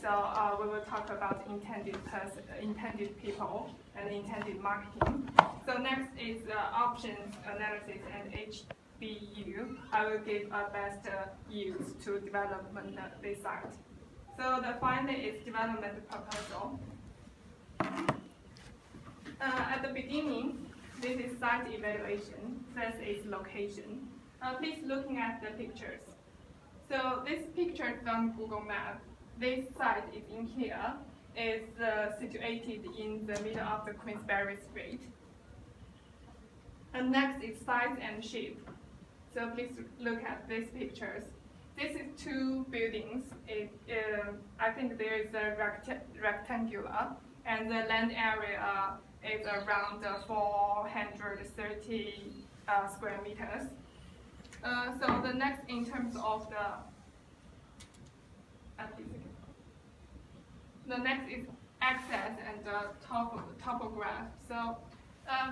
So we will talk about intended people and intended marketing. So next is options analysis and HBU. I will give a best use to development this site. So the final is development proposal. At the beginning, this is site evaluation. This is location. Please looking at the pictures. So this picture from Google Maps. This site is in here. It's situated in the middle of the Queensberry Street. And next is size and shape. So please look at these pictures. This is two buildings. I think there is a rectangular, and the land area is around 430 square meters. So the next, in terms of the next is access and topograph. So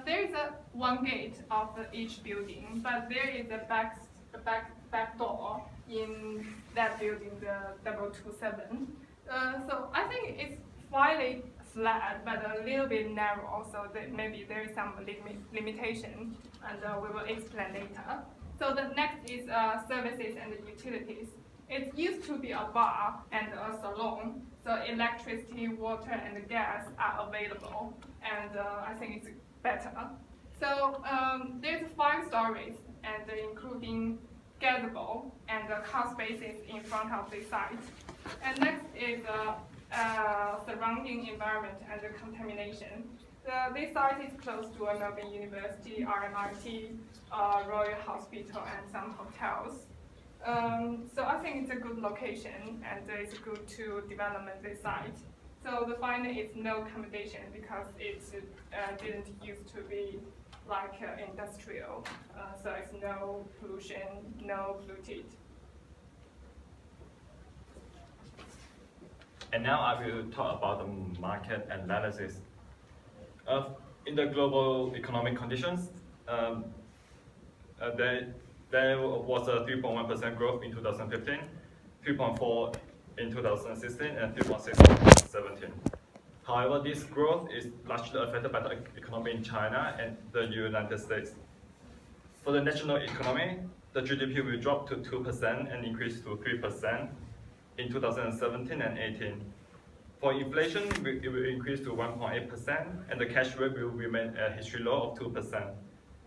there is one gate of each building, but there is a back door in that building, the 227. So I think it's fairly flat, but a little bit narrow. So maybe there is some limitation, and we will explain later. So the next is services and utilities. It used to be a bar and a salon, so electricity, water, and gas are available, and I think it's better. So there's 5 stories, and including gazebo and car spaces in front of the site. And next is surrounding environment and contamination. This site is close to Melbourne University, RMIT, Royal Hospital, and some hotels. So I think it's a good location, and it's good to develop this site. So the final is no accommodation because it didn't used to be like industrial. So it's no pollution, no polluted. And now I will talk about the market analysis. In the global economic conditions, there was a 3.1% growth in 2015, 3.4% in 2016, and 3.6% in 2017. However, this growth is largely affected by the economy in China and the United States. For the national economy, the GDP will drop to 2% and increase to 3% in 2017 and 18. For inflation, it will increase to 1.8%, and the cash rate will remain at a history low of 2%.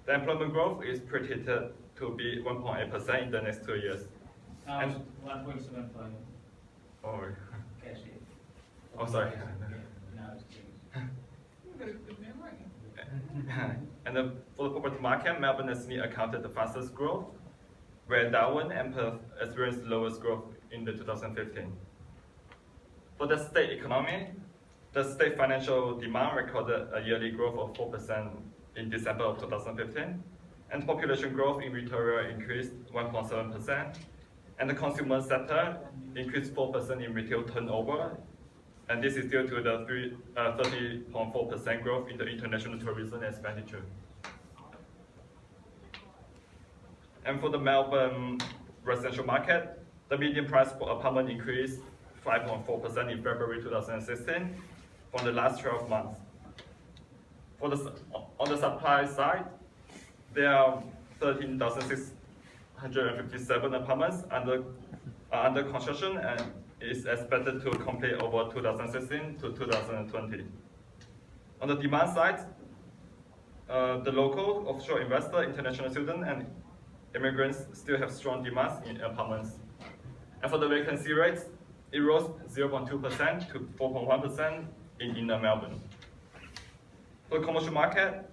The employment growth is predicted to be 1.8% in the next 2 years. And 1.75. Oh, Cash rate. oh, sorry. Now it's changed. And for the property market, Melbourne and Sydney accounted the fastest growth, where Darwin and Perth experienced the lowest growth in the 2015. For the state economy, the state financial demand recorded a yearly growth of 4% in December of 2015, and population growth in Victoria increased 1.7%, and the consumer sector increased 4% in retail turnover, and this is due to the 30.4% growth in the international tourism expenditure. And for the Melbourne residential market, the median price per apartment increased 5.4% in February 2016 from the last 12 months. On the supply side, there are 13,657 apartments under construction and is expected to complete over 2016 to 2020. On the demand side, the local, offshore investor, international students, and immigrants still have strong demands in apartments. And for the vacancy rates, it rose 0.2% to 4.1% in inner Melbourne. For the commercial market,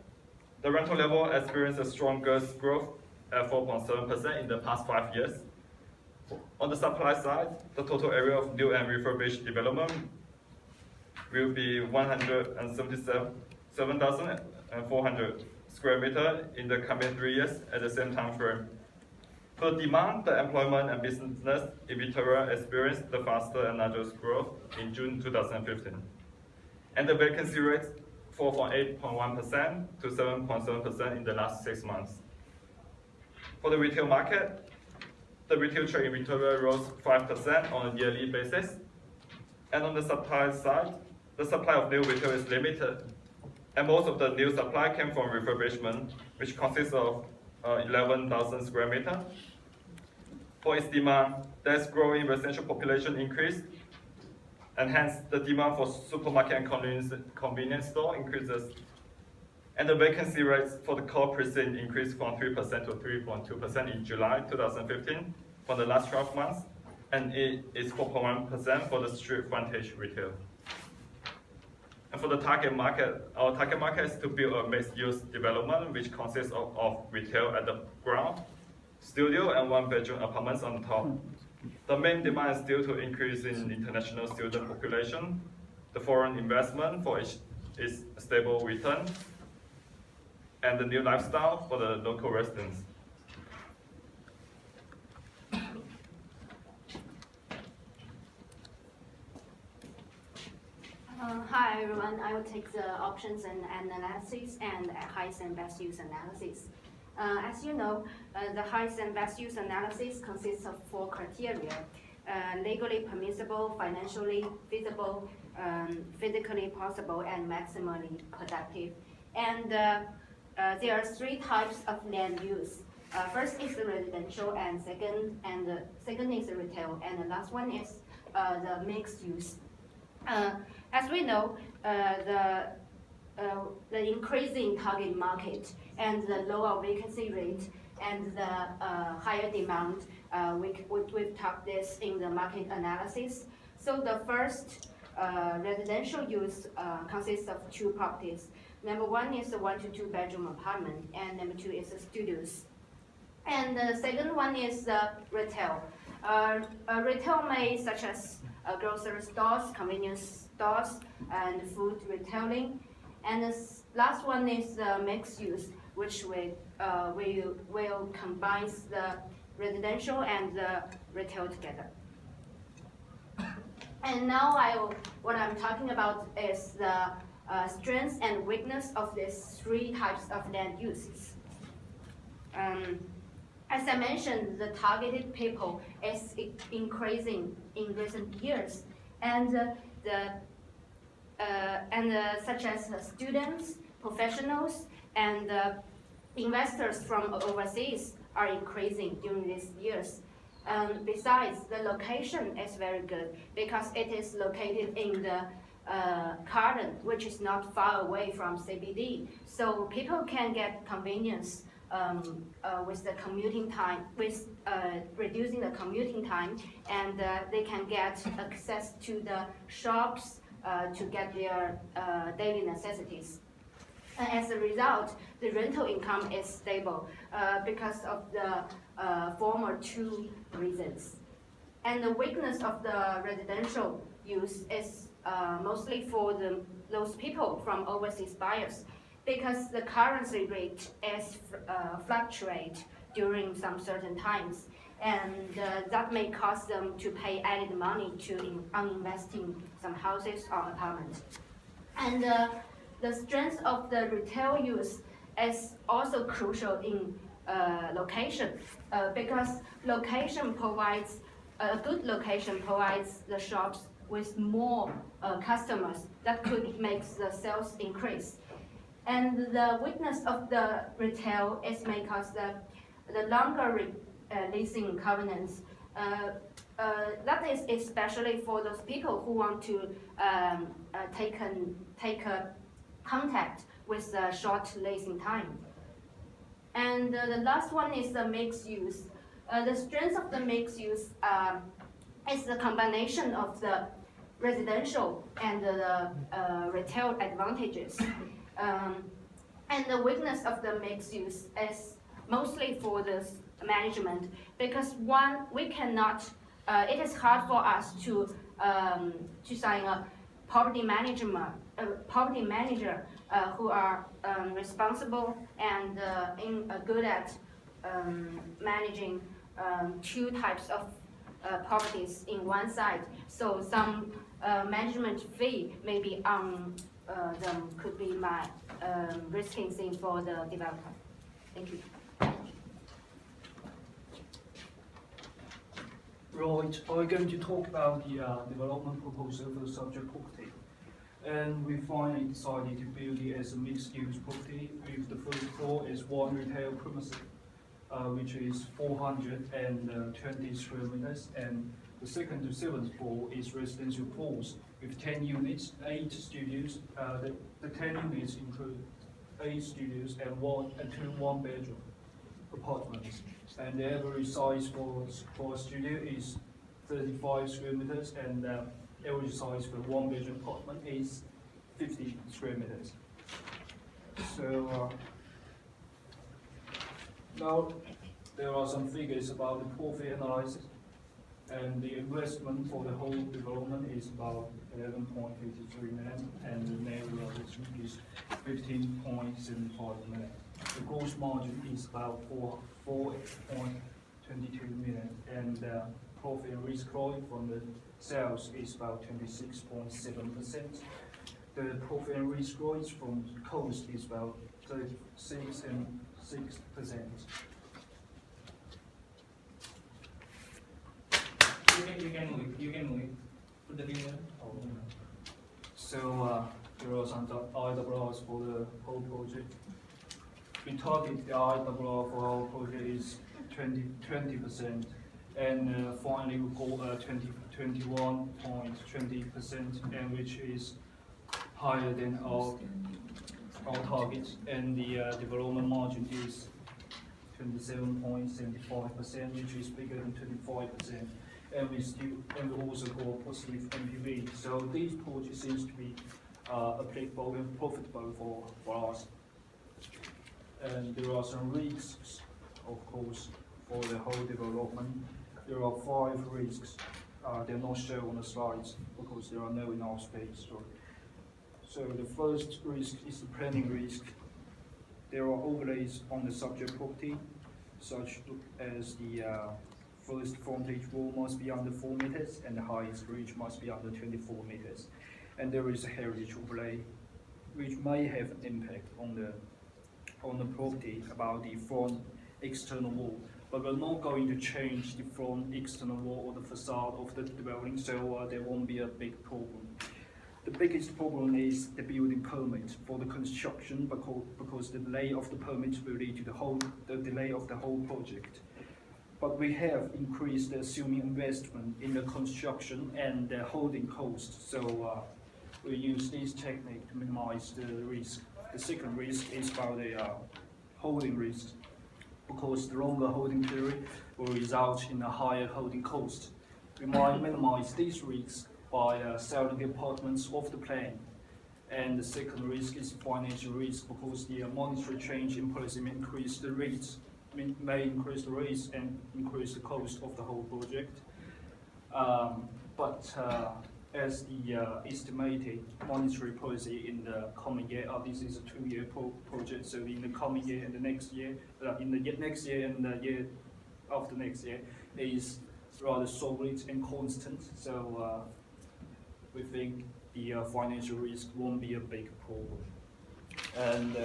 the rental level experienced the strongest growth at 4.7% in the past 5 years. On the supply side, the total area of new and refurbished development will be 177,400 square meters in the coming 3 years at the same time frame. For demand, the employment and business in Victoria experienced the faster and largest growth in June 2015. And the vacancy rate fall from 8.1% to 7.7% in the last 6 months. For the retail market, the retail trade in Victoria rose 5% on a yearly basis, And on the supply side, the supply of new retail is limited. And most of the new supply came from refurbishment, which consists of 11,000 square meters. For its demand, there's growing residential population increase, and hence the demand for supermarket and convenience store increases. And the vacancy rates for the core precinct increased from 3% to 3.2% in July 2015 for the last 12 months, and it is 4.1% for the street frontage retail. And for the target market, our target market is to build a mixed-use development which consists of retail at the ground, studio, and one-bedroom apartments on top. The main demand is due to increase in international student population, the foreign investment for its stable return, and the new lifestyle for the local residents. Hi everyone, I will take the options and analysis and highest and best use analysis. As you know, the highest and best use analysis consists of 4 criteria: legally permissible, financially feasible, physically possible, and maximally productive. And there are 3 types of land use. First is the residential, and second is the retail, and the last one is the mixed use. As we know, the increasing target market and the lower vacancy rate and the higher demand, we've talked this in the market analysis. So the first residential use consists of 2 properties. Number 1 is a 1 to 2 bedroom apartment, and number 2 is the studios. And the second one is retail. Retail may such as grocery stores, convenience stores, and food retailing. And the last one is mixed use, which will combine the residential and the retail together. And now what I'm talking about is the strengths and weakness of these 3 types of land uses. As I mentioned, the targeted people is increasing in recent years, and such as students, professionals, and investors from overseas are increasing during these years. Besides, the location is very good because it is located in the Carlton, which is not far away from CBD, so people can get convenience with the commuting time, with reducing the commuting time, and they can get access to the shops to get their daily necessities. And as a result, the rental income is stable because of the former 2 reasons. And the weakness of the residential use is mostly for those people from overseas buyers, because the currency rate is fluctuate during some certain times, and that may cause them to pay added money on investing some houses or apartments. And the strength of the retail use is also crucial in location, because a good location provides the shops with more customers that could make the sales increase. And the weakness of the retail is because the longer leasing covenants, that is especially for those people who want to take a contact with the short leasing time. And the last one is the mixed use. The strength of the mixed use is the combination of the residential and the retail advantages. And the weakness of the mixed use is mostly for the management, because we cannot. It is hard for us to sign a property manager who are responsible and good at managing 2 types of properties in one site. So some management fee maybe on them could be my risking thing for the developer. Thank you. Right, I'm going to talk about the development proposal for the subject property. And we finally decided to build it as a mixed-use property with the first floor as one retail premises, which is 420 square meters, and the second to seventh floor is residential floors with 10 units, 8 studios. The 10 units include 8 studios and 2 one-bedroom apartments. And the average size for a studio is 35 square meters, and the average size for a one-bedroom apartment is 50 square meters. So now there are some figures about the profit analysis, and the investment for the whole development is about 11.53 million, and the net realization is 15.75 million. The gross margin is about 4.22 million, and profit and risk rate from the sales is about 26.7%. The profit and risk rate from cost is about 36.6%. You can move it. Put the finger. So there are some IRRs for the whole project. We target the IRR for our project is 20%, and finally we got 21.20%, and which is higher than our target, and the development margin is 27.75%, which is bigger than 25%, and we also got positive NPV. So these projects seems to be applicable and profitable for us. And there are some risks, of course, for the whole development. There are 5 risks. They're not shown on the slides because there are no in our space. So the first risk is the planning risk. There are overlays on the subject property, such as the first frontage wall must be under 4 meters and the highest ridge must be under 24 meters. And there is a heritage overlay, which may have an impact on the property about the front external wall. But we're not going to change the front external wall or the facade of the building, so there won't be a big problem. The biggest problem is the building permit for the construction, because the delay of the permit will lead to the delay of the whole project. But we have increased the assuming investment in the construction and the holding cost, so we use this technique to minimize the risk. The second risk is about the holding risk, because the longer holding period will result in a higher holding cost. We might minimize these risks by selling the apartments off the plan. And the second risk is financial risk, because the monetary change in policy may increase the rates, and increase the cost of the whole project. As the estimated monetary policy in the coming year, this is a 2-year project, so in the coming year and the next year, next year and the year after next year is rather solid and constant. So we think the financial risk won't be a big problem. And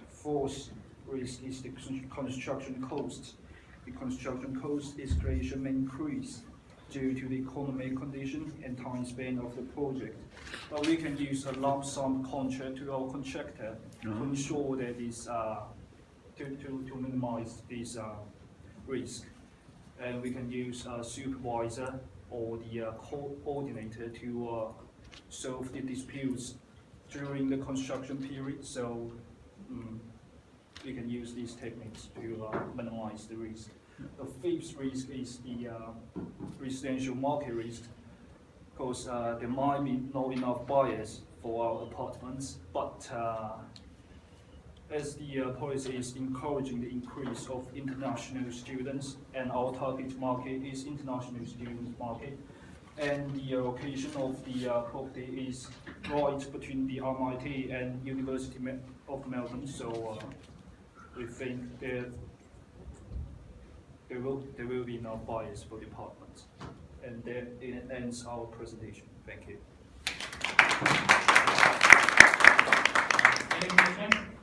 fourth risk is the construction cost. The construction cost escalation may increase due to the economic condition and time span of the project. But we can use a lump sum contract to our contractor to ensure that this, to minimize this risk. And we can use a supervisor or the coordinator to solve the disputes during the construction period. So we can use these techniques to minimize the risk. The fifth risk is the residential market risk, because there might be not enough buyers for our apartments, but as the policy is encouraging the increase of international students, and our target market is international student market, and the location of the property is right between the RMIT and University of Melbourne, so we think there will be enough buyers for the apartments. And that ends our presentation. Thank you. Any question?